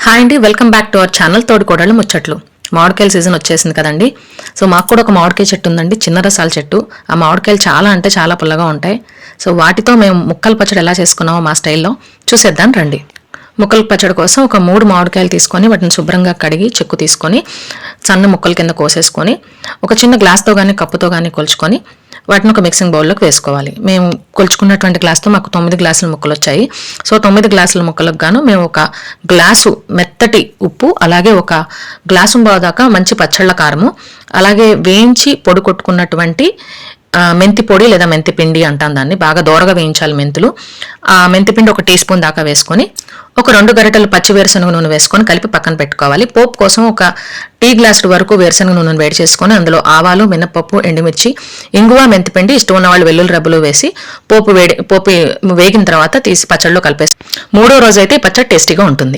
Hi అండి, welcome back to our channel తోడికోడళ్ళు ముచ్చట్లు. మామిడికాయల సీజన్ వచ్చేసింది కదండి. సో మాకు కూడా ఒక మామిడికాయ చెట్టు ఉందండి, చిన్న రసాల చెట్టు. ఆ మామిడికాయలు చాలా అంటే చాలా పుల్లగా ఉంటాయి. సో వాటితో మేము ముక్కల పచ్చడి ఎలా చేసుకున్నామో మా స్టైల్లో చూసేద్దాం రండి. ముక్కల పచ్చడి కోసం ఒక 3 మామిడికాయలు తీసుకొని వాటిని శుభ్రంగా కడిగి చెక్కు తీసుకొని సన్న ముక్కల కింద కోసేసుకొని ఒక చిన్న గ్లాస్తో కానీ కప్పుతో కానీ కొలుచుకొని వాటిని ఒక మిక్సింగ్ బౌల్లోకి వేసుకోవాలి. మేము కొలుచుకున్నటువంటి గ్లాస్తో మాకు 9 గ్లాసుల ముక్కలు వచ్చాయి. సో 9 గ్లాసుల ముక్కలకు గాను మేము ఒక గ్లాసు మెత్తటి ఉప్పు, అలాగే ఒక గ్లాసు బావు దాకా మంచి పచ్చళ్ళ కారము, అలాగే వేయించి పొడి కొట్టుకున్నటువంటి మెంతి పొడి లేదా మెంతి పిండి అంటాం దాన్ని, బాగా దోరగా వేయించాలి మెంతులు. ఆ మెంతి పిండి ఒక టీ స్పూన్ దాకా వేసుకొని ఒక 2 గరిటెలు పచ్చి వేరుశనగ నూనె వేసుకొని కలిపి పక్కన పెట్టుకోవాలి. పోపు కోసం ఒక టీ గ్లాసుల వరకు వేరుశనగ నూనెను వేడి చేసుకొని అందులో ఆవాలు, మినపప్పు, ఎండుమిర్చి, ఇంగువ, మెంతిపిండి, ఇష్టం ఉన్న వాళ్ళు వెల్లుల్లి రబ్బలు వేసి పోపు వేగిన తర్వాత తీసి పచ్చడిలో కలిపేసి 3వ రోజు అయితే పచ్చడి టేస్టీగా ఉంటుంది.